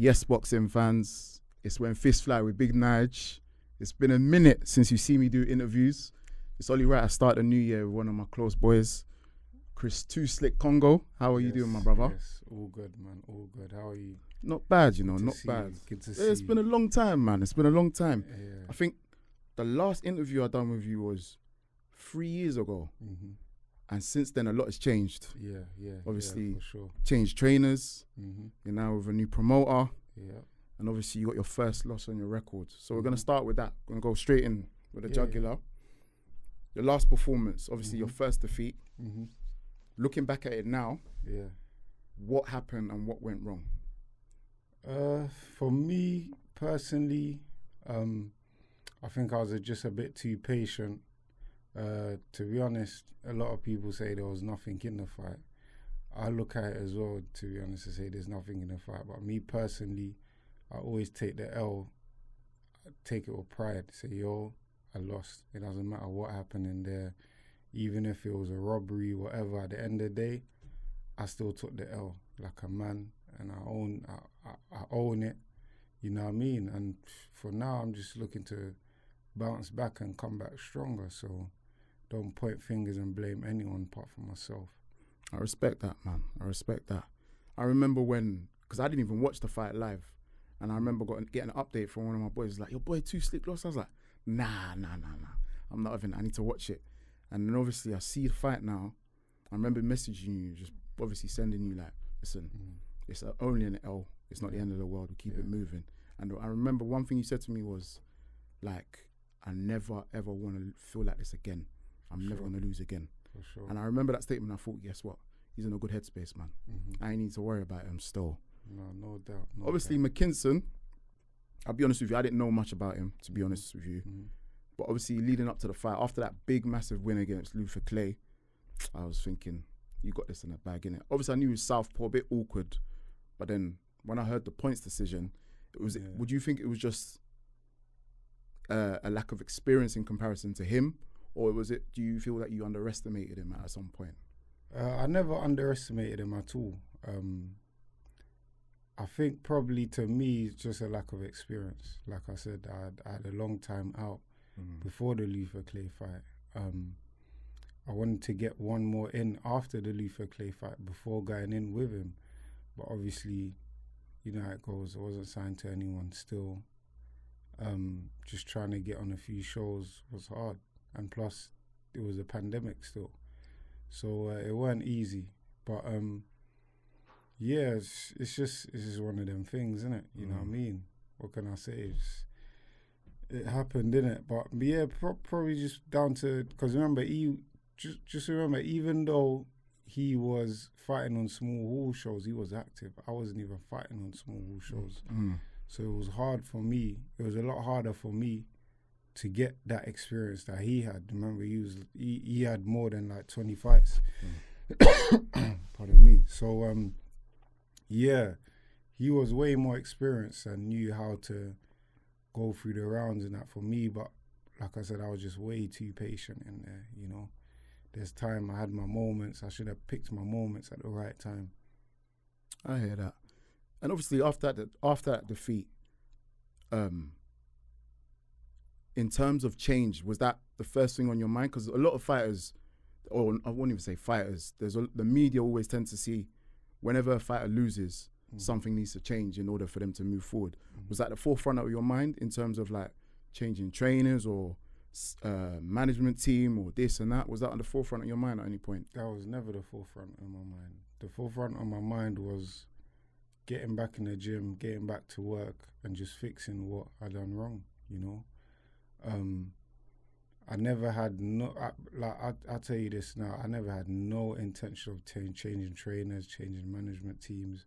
Yes, boxing fans. It's When Fists Fly with Big Nige. It's been a minute since you see me do interviews. It's only right I start the new year with one of my close boys, Chris Too Slick Kongo. How are you doing, my brother? Yes, all good, man. All good. How are you? Not bad, you know, not bad. Good to see It's been a long time, man. It's been a long time. Yeah. I think the last interview I done with you was 3 years ago. Mm-hmm. And since then, a lot has changed. Yeah. Obviously, for sure. changed trainers. Mm-hmm. You're now with a new promoter. Yeah. And obviously, you got your first loss on your record. So we're going to start with that. We're going to go straight in with the jugular. Your last performance, obviously your first defeat. Mm-hmm. Looking back at it now, what happened and what went wrong? For me personally, I think I was just a bit too patient. To be honest, a lot of people say there was nothing in the fight. I look at it as well, to be honest, to say there's nothing in the fight. But me personally, I always take the L, take it with pride. Say, yo, I lost. It doesn't matter what happened in there. Even if it was a robbery, whatever, at the end of the day, I still took the L like a man. And I own it, you know what I mean? And for now, I'm just looking to bounce back and come back stronger. So don't point fingers and blame anyone apart from myself. I respect that, man. I respect that. I remember because I didn't even watch the fight live, and I remember getting an update from one of my boys, like, your boy Too Slick lost. I was like, nah. I'm not even, I need to watch it. And then obviously I see the fight now. I remember messaging you, just obviously sending you like, listen, it's only an L. It's not the end of the world. We keep it moving. And I remember one thing you said to me was, like, I never ever want to feel like this again. I'm never going to lose again. For sure. And I remember that statement. I thought, guess what? He's in a good headspace, man. I ain't need to worry about him still. No doubt. Obviously, McKinson, I'll be honest with you, I didn't know much about him, to be honest with you. But obviously, leading up to the fight, after that big, massive win against Luther Clay, I was thinking, you got this in the bag, innit? Obviously, I knew he was Southpaw, a bit awkward. But then, when I heard the points decision, would you think it was just a lack of experience in comparison to him? Or do you feel that you underestimated him at some point? I never underestimated him at all. I think probably to me, it's just a lack of experience. Like I said, I had a long time out before the Luther Clay fight. I wanted to get one more in after the Luther Clay fight before going in with him. But obviously, you know how it goes. I wasn't signed to anyone still. Just trying to get on a few shows was hard. And plus, it was a pandemic still. So it weren't easy. But it's just one of them things, isn't it? You know what I mean? What can I say? It happened, didn't it? But yeah, probably just down to, because remember, just remember, even though he was fighting on small hall shows, he was active. I wasn't even fighting on small hall shows. So it was hard for me. It was a lot harder for me to get that experience that he had. Remember, he had more than like 20 fights. Pardon me. So he was way more experienced and knew how to go through the rounds and that for me. But like I said, I was just way too patient in there, you know. There's time, I had my moments. I should have picked my moments at the right time. I hear that. And obviously after that defeat, in terms of change, was that the first thing on your mind? Because a lot of fighters, or I won't even say fighters, the media always tend to see whenever a fighter loses, something needs to change in order for them to move forward. Was that the forefront of your mind in terms of like changing trainers or management team or this and that? Was that on the forefront of your mind at any point? That was never the forefront of my mind. The forefront of my mind was getting back in the gym, getting back to work and just fixing what I done wrong, you know? I never had I'll tell you this now, I never had no intention of changing trainers, changing management teams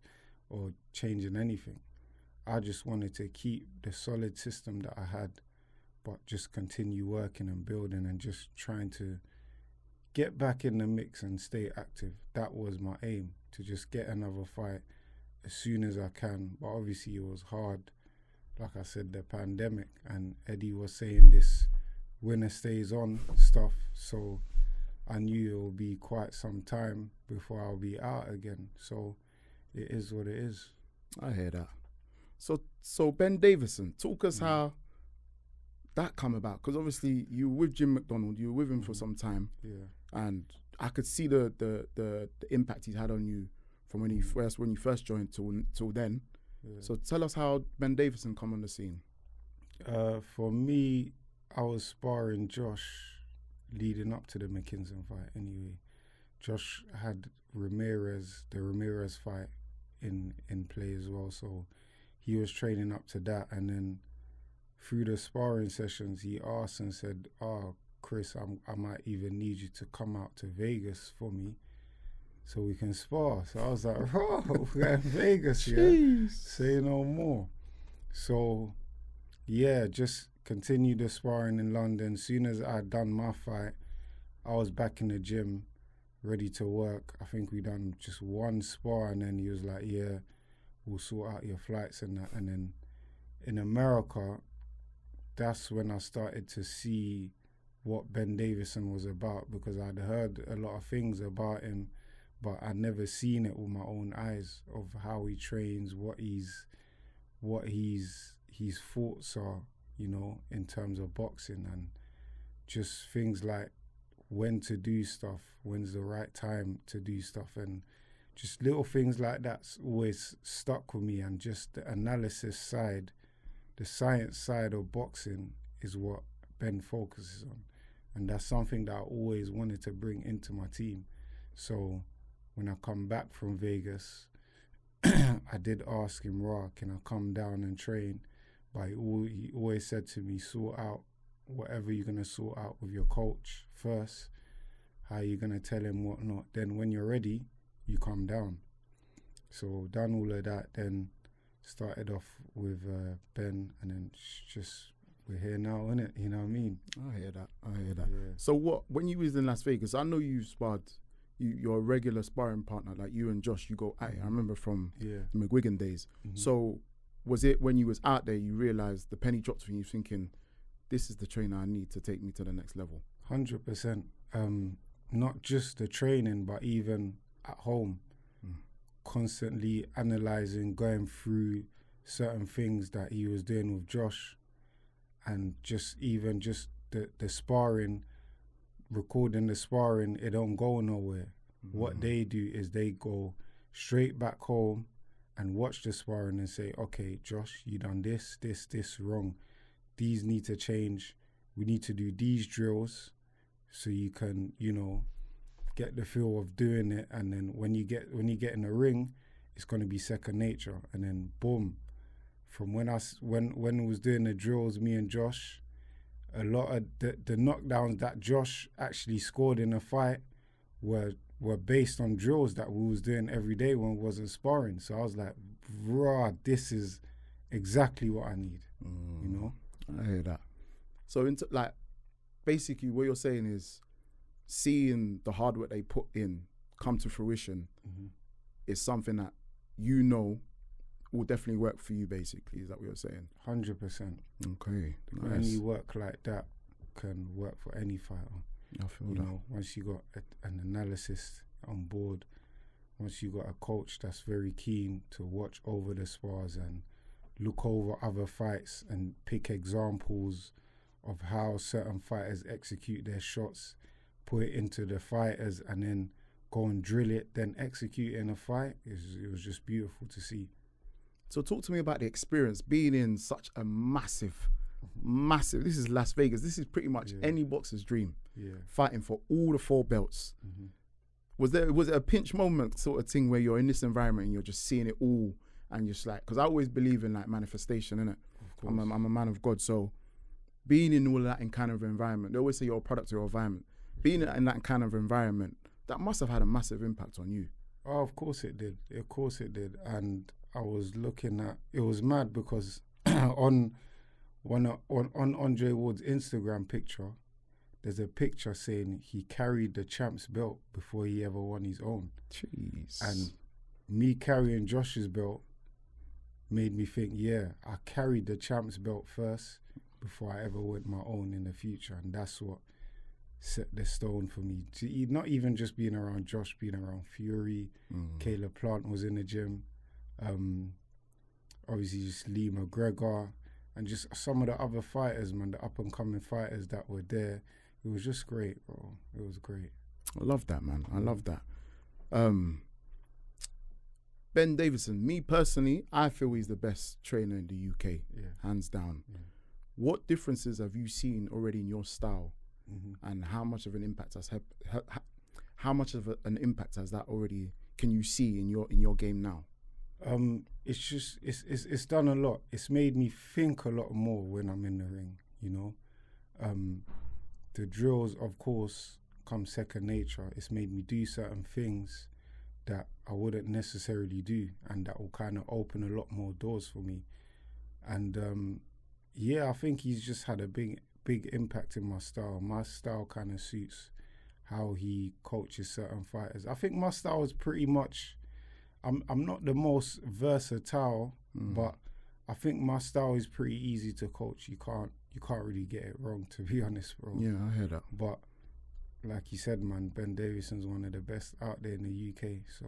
or changing anything. I just wanted to keep the solid system that I had, but just continue working and building and just trying to get back in the mix and stay active. That was my aim, to just get another fight as soon as I can. But obviously it was hard. Like I said, the pandemic, and Eddie was saying this winner stays on stuff, so I knew it would be quite some time before I'll be out again. So it is what it is. I hear that. So Ben Davison, talk us how that come about, because obviously you were with Jim McDonald, you were with him for some time, and I could see the impact he's had on you from when you first joined till then. So tell us how Ben Davison come on the scene. For me, I was sparring Josh leading up to the McKinson fight anyway. Josh had the Ramirez fight in play as well, so he was training up to that, and then through the sparring sessions he asked and said, Chris, I might even need you to come out to Vegas for me so we can spar. So I was like, we're in Vegas, yeah? Say no more. So yeah, just continued the sparring in London. As soon as I'd done my fight, I was back in the gym, ready to work. I think we done just one spar, and then he was like, yeah, we'll sort out your flights and that. And then in America, that's when I started to see what Ben Davison was about, because I'd heard a lot of things about him, but I'd never seen it with my own eyes of how he trains, what his thoughts are, you know, in terms of boxing, and just things like when to do stuff, when's the right time to do stuff, and just little things like that's always stuck with me. And just the analysis side, the science side of boxing is what Ben focuses on, and that's something that I always wanted to bring into my team. So when I come back from Vegas, I did ask him, can I come down and train? But he always said to me, sort out whatever you're going to sort out with your coach first, how you're going to tell him what not. Then when you're ready, you come down. So done all of that, then started off with Ben, and then just we're here now, innit? You know what I mean? I hear that. Yeah. So when you was in Las Vegas, I know you sparred, you're a regular sparring partner, like you and Josh, you go at it. I remember from the McGuigan days. So was it when you was out there, you realised the penny dropped for you thinking, this is the trainer I need to take me to the next level? 100%. Not just the training, but even at home, constantly analysing, going through certain things that he was doing with Josh, and just the sparring, recording the sparring, it don't go nowhere. What they do is they go straight back home and watch the sparring and say, okay, Josh, you done this wrong. These need to change. We need to do these drills so you can, you know, get the feel of doing it. And then when you get in the ring, it's going to be second nature. And then boom, from when I was doing the drills, me and Josh, a lot of the knockdowns that Josh actually scored in a fight were based on drills that we was doing every day when we wasn't sparring. So I was like, this is exactly what I need, you know? I hear that. So basically what you're saying is seeing the hard work they put in come to fruition is something that you know will definitely work for you, basically. Is that what you're saying? 100%. Okay, nice. Any work like that can work for any fighter. I feel you that. know, once you got an analysis on board, once you got a coach that's very keen to watch over the spars and look over other fights and pick examples of how certain fighters execute their shots, put it into the fighters, and then go and drill it, then execute it in a fight. It was just beautiful to see. So talk to me about the experience being in such a massive, this is Las Vegas. This is pretty much any boxer's dream. Yeah. Fighting for all the 4 belts. Was it a pinch moment sort of thing where you're in this environment and you're just seeing it all and you're just like, because I always believe in like manifestation, innit? Of course. I'm a man of God, so being in all of that in kind of environment, they always say you're a product of your environment. Being in that kind of environment, that must have had a massive impact on you. Oh, of course it did. Of course it did. And I was looking at, it was mad because on Andre Ward's Instagram picture, there's a picture saying he carried the champ's belt before he ever won his own. Jeez. And me carrying Josh's belt made me think, I carried the champ's belt first before I ever went my own in the future. And that's what set the stone for me. Not even just being around Josh, being around Fury, Caleb Plant was in the gym. obviously just Lee McGregor and just some of the other fighters, man, the up and coming fighters that were there. It was just great, bro. It was great. I love that, man. I love that. Ben Davidson, me personally, I feel he's the best trainer in the UK, hands down. Yeah. What differences have you seen already in your style, and how much of an impact has that already can you see in your game now? It's just it's done a lot. It's made me think a lot more when I'm in the ring, you know. The drills, of course, come second nature. It's made me do certain things that I wouldn't necessarily do, and that will kind of open a lot more doors for me. And I think he's just had a big impact in my style. My style kind of suits how he coaches certain fighters. I think my style is pretty much, I'm not the most versatile, but I think my style is pretty easy to coach. You can't really get it wrong, to be honest, bro. Yeah, I hear that. But like you said, man, Ben Davidson's one of the best out there in the UK, so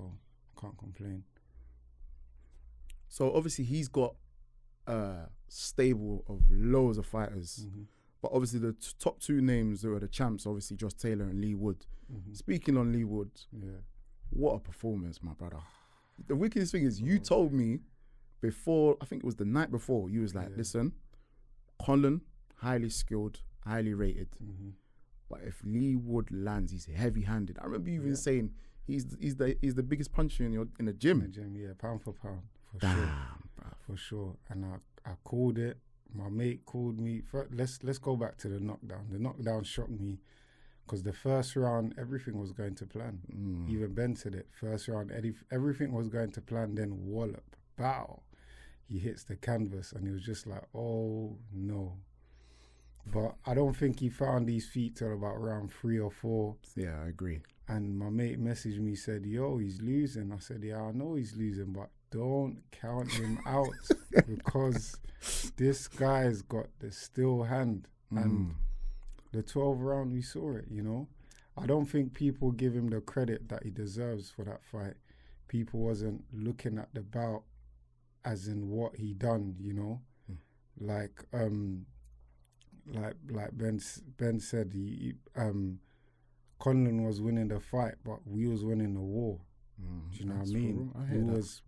I can't complain. So obviously he's got a stable of loads of fighters, but obviously the top two names that were the champs, obviously Josh Taylor and Lee Wood. Speaking on Lee Wood, what a performance, my brother. The wickedest thing is you told me before, I think it was the night before, you was like, listen, Colin, highly skilled, highly rated. But if Lee Wood lands, he's heavy-handed. I remember you even saying he's the biggest puncher in the gym. In the gym, yeah, pound for pound, for sure, bro. For sure. And I called it. My mate called me. Let's go back to the knockdown. The knockdown shocked me because the first round everything was going to plan. Even Ben said it. First round, everything was going to plan. Then wallop, bow. He hits the canvas, and he was just like, oh no. But I don't think he found his feet till about round 3 or 4. Yeah, I agree. And my mate messaged me, said, yo, he's losing. I said, yeah, I know he's losing, but don't count him out because this guy's got the still hand. And the 12th round, we saw it, you know. I don't think people give him the credit that he deserves for that fight. People wasn't looking at the bout as in what he done, you know. Like Ben said, Conlon was winning the fight, but we was winning the war. Do you know what I mean?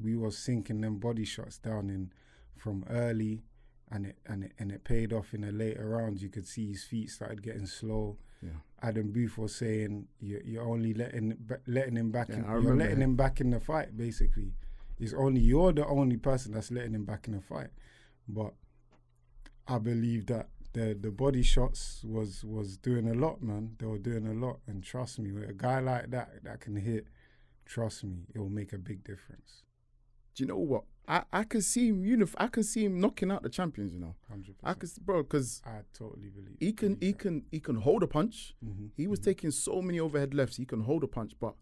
We was sinking them body shots down in from early, and it paid off in the later rounds. You could see his feet started getting slow. Yeah. Adam Booth was saying you're only letting him back. You're letting him back in the fight. Basically, you're the only person that's letting him back in the fight. But I believe that the body shots was doing a lot, man. They were doing a lot, and trust me, with a guy like that can hit, trust me, it will make a big difference. Do you know what? I can see him. I can see him knocking out the champions. You know, 100%. Because I totally believe he can hold a punch. He was taking so many overhead lefts. He can hold a punch, but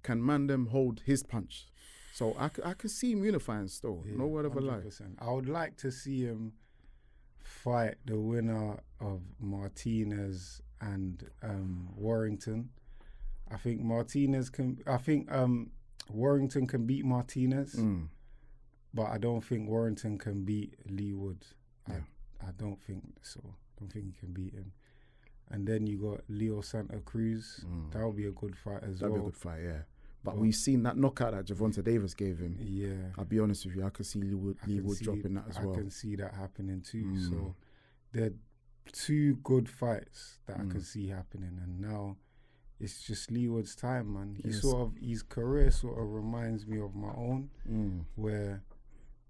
can Mandem hold his punch? So I can see him unifying still. No word of a lie. I would like to see him fight the winner of Martinez and Warrington. I think Warrington can beat Martinez, but I don't think Warrington can beat Lee Wood. I don't think so. I don't think he can beat him. And then you got Leo Santa Cruz. That would be a good fight as well. That'd be a good fight, yeah. But we've seen that knockout that Gervonta Davis gave him. Yeah. I'll be honest with you, I could see Lee Wood dropping that as well. I can see that happening too. So there are 2 good fights that I can see happening. And now it's just Lee Wood's time, man. His career sort of reminds me of my own, where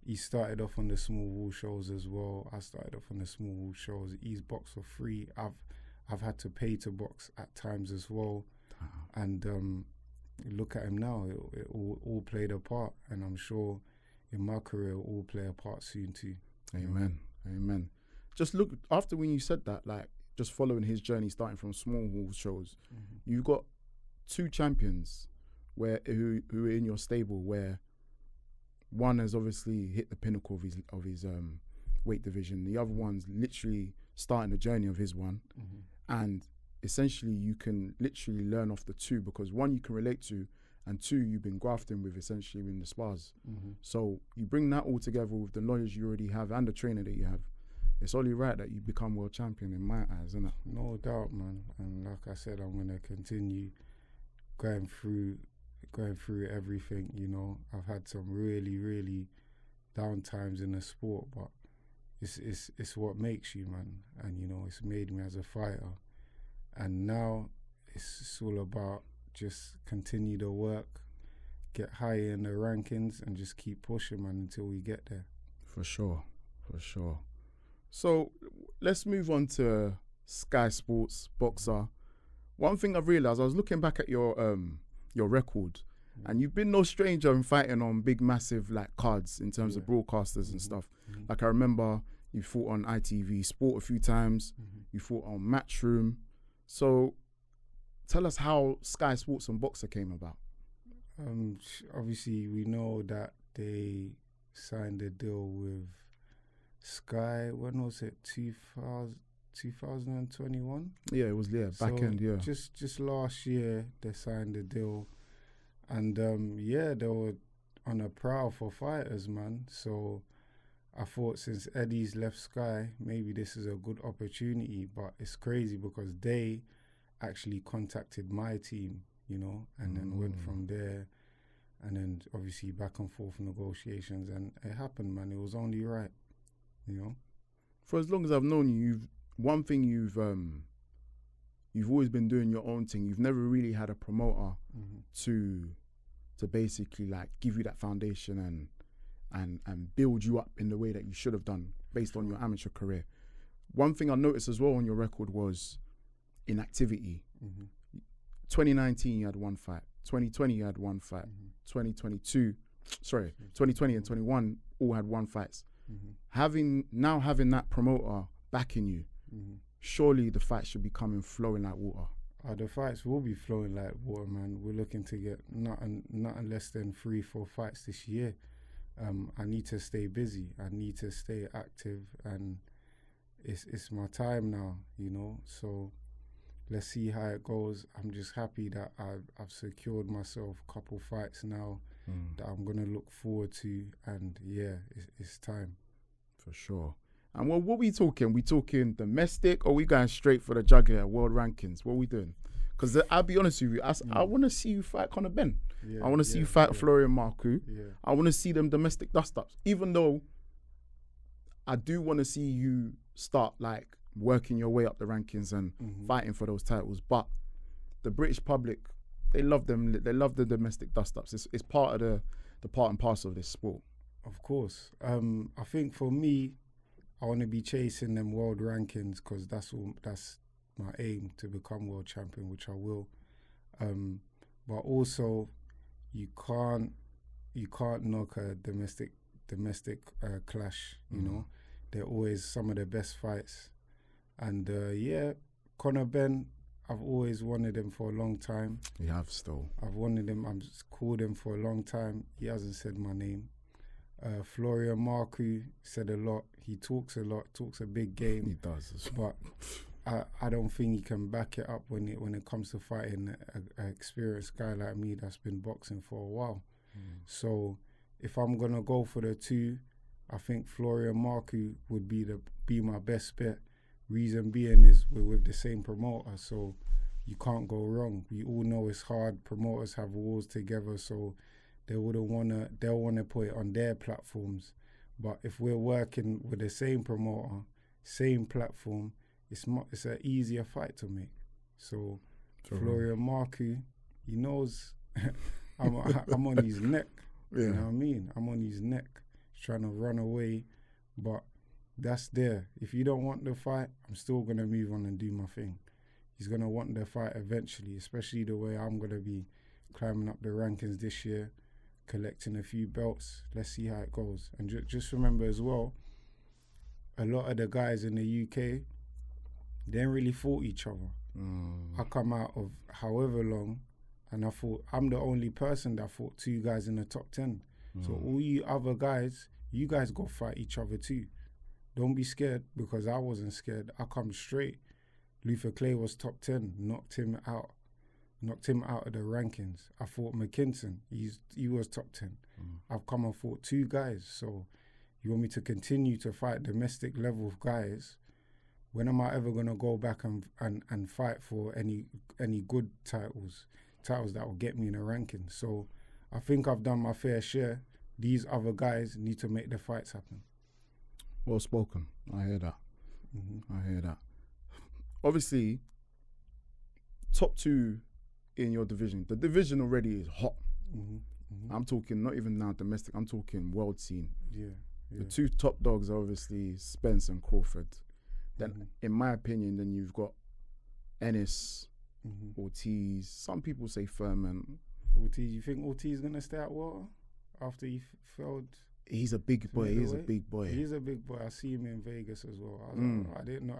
he started off on the small wall shows as well. I started off on the small wall shows. He's boxed for free. I've had to pay to box at times as well. And look at him now. It all played a part, and I'm sure in my career it will all play a part soon too. Amen. Just look, after when you said that, like, just following his journey, starting from small hall shows, you've got 2 champions who are in your stable, where one has obviously hit the pinnacle of his weight division. The other one's literally starting the journey of his one, and essentially you can literally learn off the 2, because one you can relate to, and 2, you've been grafting with essentially in the spars. Mm-hmm. So you bring that all together with the knowledge you already have and the trainer that you have. It's only right that you become world champion in my eyes, isn't it? No doubt, man. And like I said, I'm gonna continue going through everything. You know, I've had some really, really down times in the sport, but it's what makes you, man. And you know, it's made me as a fighter. And now it's all about just continue the work, get higher in the rankings, and just keep pushing, man, until we get there. For sure. So let's move on to Sky Sports Boxer. One thing I've realised, I was looking back at your record, and you've been no stranger in fighting on big, massive like cards in terms of broadcasters and stuff. Like I remember you fought on ITV Sport a few times. You fought on Matchroom. So tell us how Sky Sports and Boxer came about. Obviously, we know that they signed a deal with Sky. When was it? 2021? Yeah, it was back end. Yeah, just last year they signed a deal, and they were on a prowl for fighters, man. So I thought since Eddie's left Sky, maybe this is a good opportunity. But it's crazy because they actually contacted my team, you know, and then went from there, and then obviously back and forth negotiations, and it happened, man. It was only right, you know. For as long as I've known you, you've always been doing your own thing. You've never really had a promoter to basically like give you that foundation and build you up in the way that you should have done based on your amateur career. One thing I noticed as well on your record was inactivity. 2019 you had one fight, 2020 you had one fight, 2020 and 21 all had one fights. Having that promoter backing you, surely the fights should be flowing like water. The fights will be flowing like water, man. We're looking to get nothing less than 3-4 fights this year. I need to stay busy. I need to stay active, and it's my time now, you know. So let's see how it goes. I'm just happy that I've secured myself a couple fights now that I'm gonna look forward to, and it's time. For sure. And what we talking? We talking domestic, or we going straight for the jugular world rankings? What we doing? Because I'll be honest with you, I want to see you fight Conor Ben. I want to see you fight Florian Marku. I want to see them domestic dust-ups. Even though I do want to see you start like working your way up the rankings and fighting for those titles. But the British public, they love them. They love the domestic dust-ups. It's part of the part and parcel of this sport. Of course. I think for me, I want to be chasing them world rankings because that's my aim, to become world champion, which I will. But also, you can't knock a domestic clash. You know, they're always some of the best fights. And Conor Ben, I've always wanted him for a long time. You have still. I've wanted him. I've called him for a long time. He hasn't said my name. Florian Marku said a lot. He talks a lot, talks a big game. He does. But I don't think he can back it up when it comes to fighting an experienced guy like me that's been boxing for a while. So if I'm going to go for the two, I think Florian Marku would be my best bet. Reason being is we're with the same promoter, so you can't go wrong. We all know it's hard. Promoters have wars together, so they'll wanna put it on their platforms. But if we're working with the same promoter, same platform, it's an easier fight to make. So Florian Marku, he knows I'm on his neck. You know what I mean? I'm on his neck. He's trying to run away, but that's there. If you don't want the fight, I'm still going to move on and do my thing. He's going to want the fight eventually, especially the way I'm going to be climbing up the rankings this year, collecting a few belts. Let's see how it goes. And just remember as well, a lot of the guys in the UK, they ain't really fought each other. I come out of however long, and I thought I'm the only person that fought 2 guys in the top 10. So all you other guys, you guys go fight each other too. Don't be scared, because I wasn't scared. I come straight. Luther Clay was top 10, knocked him out. knocked him out of the rankings. I fought McKinson. He was top 10. I've come and fought 2 guys. So you want me to continue to fight domestic level of guys? When am I ever gonna go back and fight for any good titles that will get me in a ranking? So I think I've done my fair share. These other guys need to make the fights happen. Well spoken. I hear that. I hear that. Obviously, top 2 in your division. The division already is hot. I'm talking not even now domestic. I'm talking world scene. Yeah. The 2 top dogs are obviously Spence and Crawford. Then, in my opinion, then you've got Ennis, Ortiz. Some people say Furman. Ortiz, you think Ortiz is gonna stay at water after he failed? He's a big boy. He's a big boy. He's a big boy. I see him in Vegas as well. I didn't know.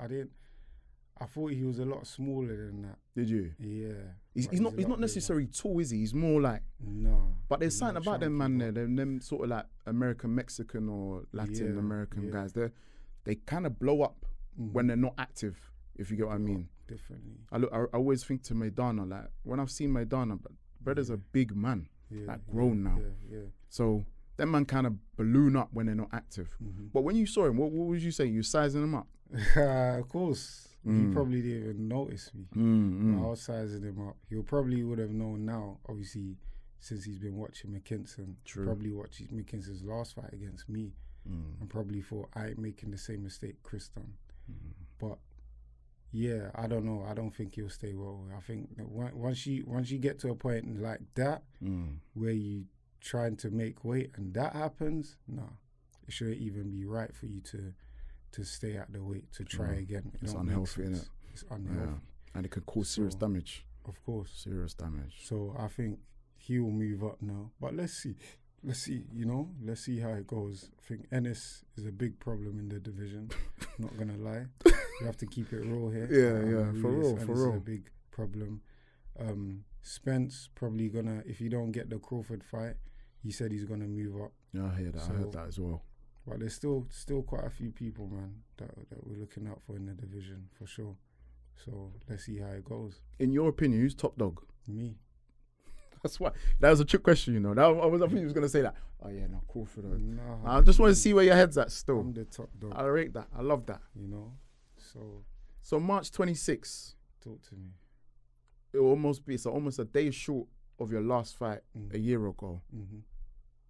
I thought he was a lot smaller than that. Did you? Yeah. He's not necessarily tall, is he? He's more like. No. But there's something about them, man. There, them sort of like American, Mexican, or Latin American guys. They kind of blow up when they're not active. If you get what I mean. Definitely. I always think to Maidana, like when I've seen Maidana, but brother's a big man, like grown now. Yeah. So them man kind of balloon up when they're not active. But when you saw him, what was you saying? You sizing him up? Of course. He probably didn't even notice me. But I was sizing him up. He probably would have known now, obviously, since he's been watching McKinson. True. Probably watched McKinson's last fight against me. And probably thought I ain't making the same mistake Chris done. But yeah, I don't know. I don't think he'll stay well. I think that once you get to a point like that, where you trying to make weight and that happens, it shouldn't even be right for you to stay at the weight to try again. It's unhealthy, innit? It's unhealthy. Yeah. And it could cause serious damage. Of course. Serious damage. So I think he will move up now. But let's see, let's see how it goes. I think Ennis is a big problem in the division. Not gonna lie. We have to keep it raw here. Yeah, for real. Is a big problem. Spence probably gonna, if you don't get the Crawford fight, he said he's gonna move up. Yeah, I hear that. I heard that as well. But there's still quite a few people, man, that we're looking out for in the division for sure. So let's see how it goes. In your opinion, who's top dog? Me. That's why. That was a trick question, you know. I think he was gonna say that. Oh yeah, no, Crawford. No, I just want to see where your head's at still. I'm the top dog. I rate that. I love that. You know. So March 26th. Talk to me. It will almost be almost a day short of your last fight a year ago.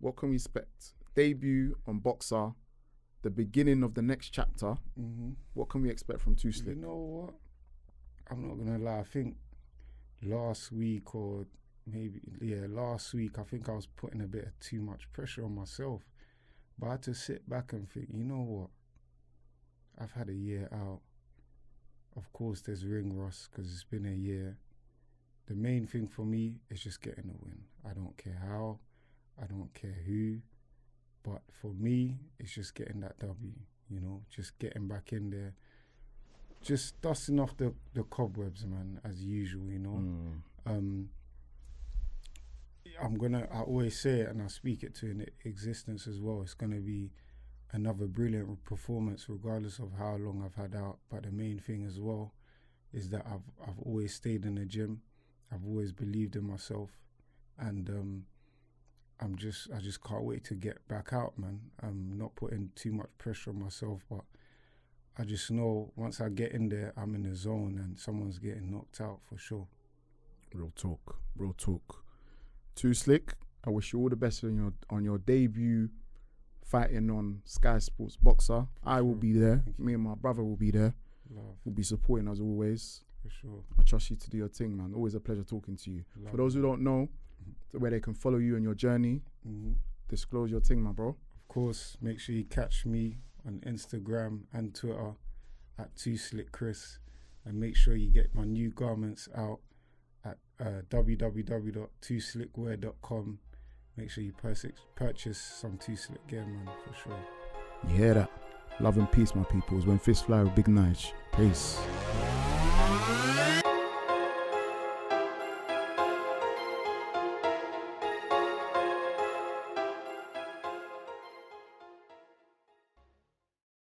What can we expect? Debut on Boxer, the beginning of the next chapter. What can we expect from Too Slick? You know what? I'm not gonna lie. I think last week, I think I was putting a bit of too much pressure on myself. But I had to sit back and think, you know what? I've had a year out. Of course, there's ring rust because it's been a year. The main thing for me is just getting a win. I don't care how, I don't care who, but for me, it's just getting that W, you know, just getting back in there, just dusting off the cobwebs, man, as usual, you know. I always say it and I speak it to in existence as well. It's going to be another brilliant performance regardless of how long I've had out. But the main thing as well is that I've always stayed in the gym. I've always believed in myself, and I just can't wait to get back out, man. I'm not putting too much pressure on myself, but I just know once I get in there, I'm in the zone and someone's getting knocked out for sure. Real talk. Too Slick, I wish you all the best on your debut fighting on Sky Sports Boxer. I will be there. Me and my brother will be there. We'll be supporting as always. For sure. I trust you to do your thing, man. Always a pleasure talking to you. For those who don't know, where they can follow you on your journey, disclose your thing, my bro. Of course, make sure you catch me on Instagram and Twitter at Too Slick Chris, and make sure you get my new garments out at www.tooslickwear.com. Make sure you purchase some Too Slick gear, man, for sure. You hear that? Love and peace, my people. It's when fists fly with Big Nige. Peace.